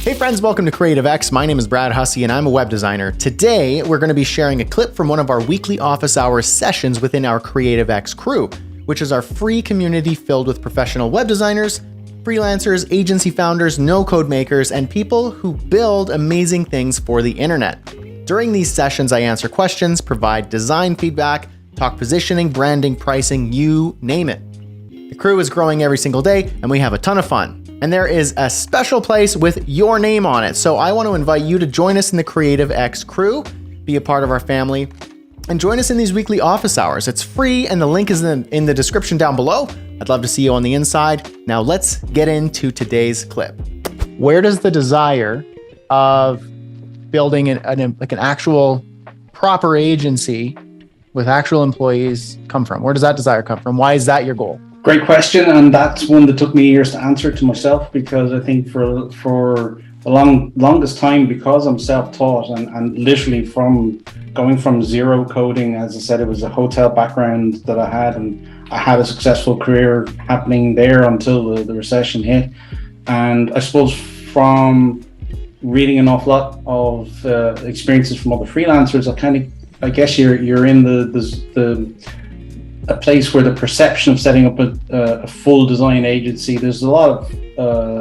Hey friends, welcome to Creative X. My name is Brad Hussey and I'm a web designer. Today, we're going to be sharing a clip from one of our weekly office hours sessions within our Creative X crew, which is our free community filled with professional web designers, freelancers, agency founders, no-code makers, and people who build amazing things for the internet. During these sessions, I answer questions, provide design feedback, talk positioning, branding, pricing, you name it. The crew is growing every single day and we have a ton of fun. And there is a special place with your name on it. So I want to invite you to join us in the Creative X crew, be a part of our family, and join us in these weekly office hours. It's free and the link is in the description down below. I'd love to see you on the inside. Now let's get into today's clip. Where does the desire of building an actual proper agency with actual employees come from? Where does that desire come from? Why is that your goal? Great question, and that's one that took me years to answer to myself, because I think for the longest time, because I'm self-taught and literally from going from zero coding, as I said, it was a hotel background that I had, and I had a successful career happening there until the recession hit. And I suppose from reading an awful lot of experiences from other freelancers, I guess you're in a place where the perception of setting up a full design agency, there's a lot of,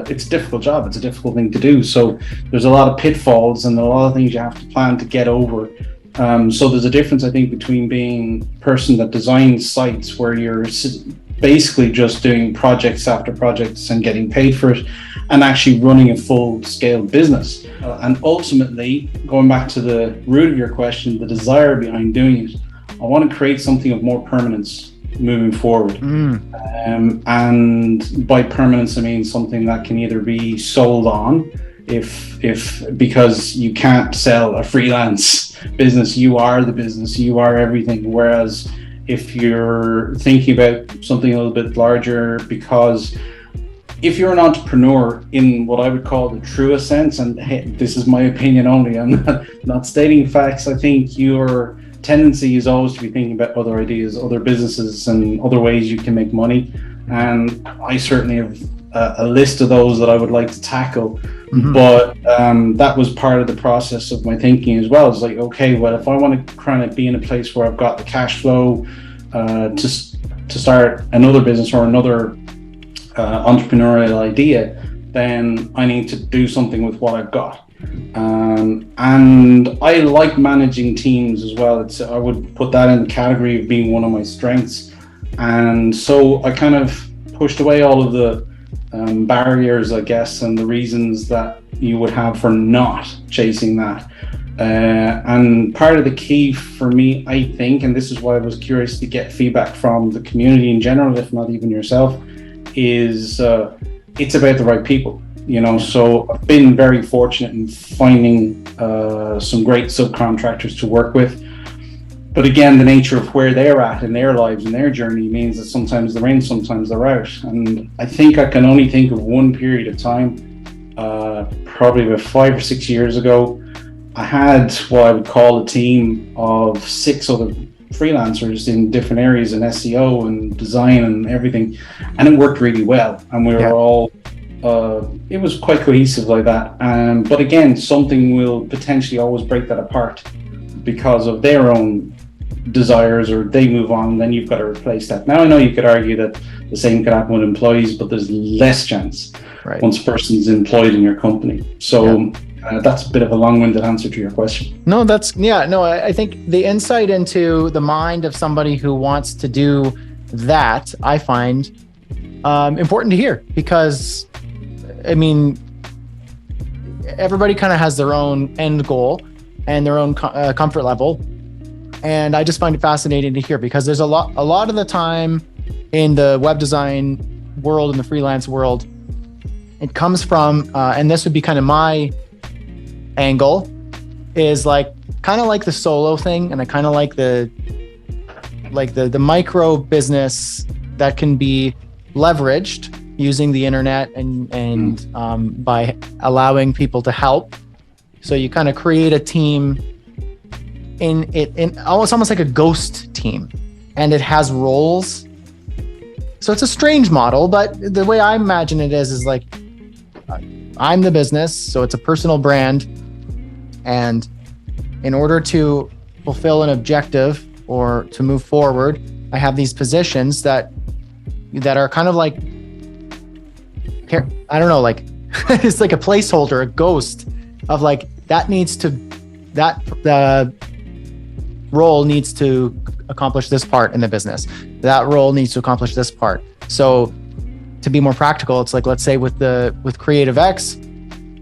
it's a difficult job, it's a difficult thing to do. So there's a lot of pitfalls and a lot of things you have to plan to get over. So there's a difference, I think, between being a person that designs sites where you're basically just doing projects after projects and getting paid for it, and actually running a full-scale business. And ultimately, going back to the root of your question, the desire behind doing it, I want to create something of more permanence moving forward. And by permanence, I mean something that can either be sold on, because you can't sell a freelance business, you are the business, you are everything. Whereas if you're thinking about something a little bit larger, because if you're an entrepreneur in what I would call the truest sense, and hey, this is my opinion only, I'm not stating facts, I think your tendency is always to be thinking about other ideas, other businesses, and other ways you can make money. And I certainly have a list of those that I would like to tackle. But that was part of the process of my thinking as well. It's like, okay, well, if I want to kind of be in a place where I've got the cash flow to start another business or another entrepreneurial idea, then I need to do something with what I've got. And I like managing teams as well. I would put that in the category of being one of my strengths. And so I kind of pushed away all of the barriers, I guess, and the reasons that you would have for not chasing that. And part of the key for me, I think, and this is why I was curious to get feedback from the community in general, if not even yourself, is it's about the right people. So I've been very fortunate in finding some great subcontractors to work with. But again, the nature of where they're at in their lives and their journey means that sometimes they're in, sometimes they're out. And I think I can only think of one period of time, probably about 5 or 6 years ago. I had what I would call a team of 6 other freelancers in different areas in SEO and design and everything. And it worked really well. And we were all it was quite cohesive like that. But again, something will potentially always break that apart because of their own desires, or they move on, and then you've got to replace that. Now, I know you could argue that the same could happen with employees, but there's less chance once a person's employed in your company. So that's a bit of a long-winded answer to your question. No, I think the insight into the mind of somebody who wants to do that, I find important to hear, because I mean, everybody kind of has their own end goal and their own comfort level. And I just find it fascinating to hear, because there's a lot of the time in the web design world and the freelance world, it comes from, and this would be kind of my angle, is kind of like the solo thing. And I kind of like the micro business that can be leveraged using the internet and by allowing people to help. So you kind of create a team in almost like a ghost team, and it has roles. So it's a strange model, but the way I imagine it is like I'm the business, so it's a personal brand. And in order to fulfill an objective or to move forward, I have these positions that are kind of like, I don't know, like it's like a placeholder, a ghost of like the role needs to accomplish this part in the business. That role needs to accomplish this part. So to be more practical, it's like, let's say with Creative X,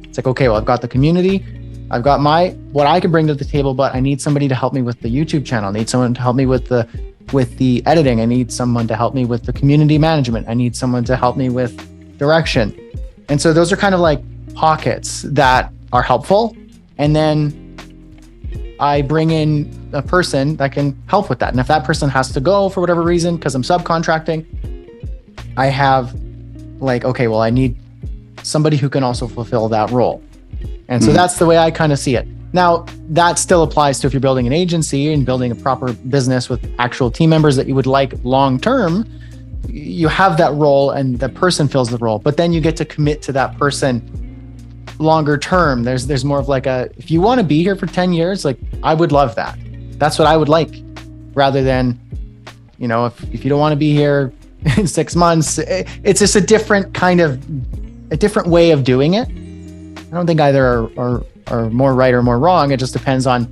it's like, okay, well, I've got the community, I've got what I can bring to the table, but I need somebody to help me with the YouTube channel. I need someone to help me with the editing. I need someone to help me with the community management. I need someone to help me with direction. And so those are kind of like pockets that are helpful. And then I bring in a person that can help with that. And if that person has to go for whatever reason, because I'm subcontracting, I have like, okay, well, I need somebody who can also fulfill that role. And so that's the way I kind of see it. Now, that still applies to if you're building an agency and building a proper business with actual team members that you would like long-term, you have that role and the person fills the role, but then you get to commit to that person longer term. There's more of like if you want to be here for 10 years, like I would love that. That's what I would like, rather than, if you don't want to be here in 6 months, it's just a different way of doing it. I don't think either are more right or more wrong. It just depends on,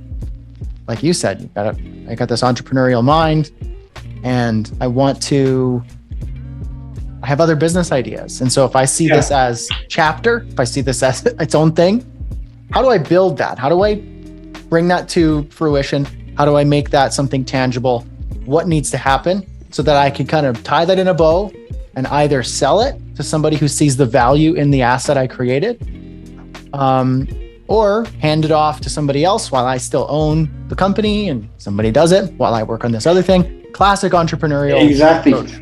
like you said, I got this entrepreneurial mind and I have other business ideas. And so if I see this as chapter, if I see this as its own thing, how do I build that? How do I bring that to fruition? How do I make that something tangible? What needs to happen so that I can kind of tie that in a bow and either sell it to somebody who sees the value in the asset I created, or hand it off to somebody else while I still own the company and somebody does it while I work on this other thing. Classic entrepreneurial approach.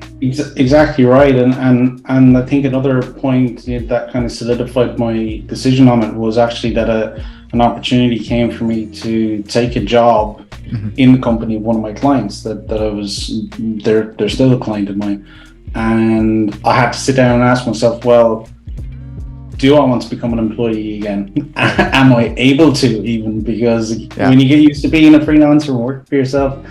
Exactly right. And I think another point that kind of solidified my decision on it was actually that an opportunity came for me to take a job in the company of one of my clients they're still a client of mine. And I had to sit down and ask myself, well, do I want to become an employee again? Am I able to even? Because when you get used to being a freelancer and working for yourself,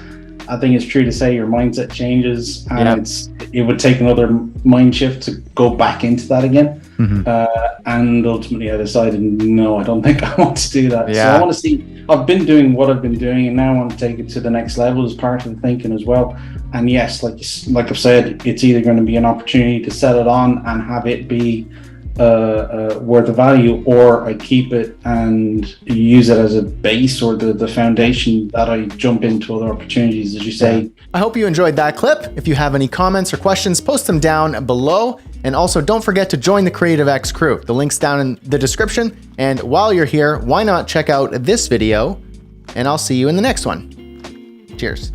I think it's true to say your mindset changes, and it would take another mind shift to go back into that again. And ultimately I decided, no, I don't think I want to do that. So I want to see, I've been doing what I've been doing and now I want to take it to the next level as part of the thinking as well. And yes, like I've said, it's either going to be an opportunity to sell it on and have it be worth of value, or I keep it and use it as a base or the foundation that I jump into other opportunities, as you say. I hope you enjoyed that clip. If you have any comments or questions, post them down below. And also don't forget to join the Creative X crew. The link's down in the description. And while you're here, why not check out this video, and I'll see you in the next one. Cheers.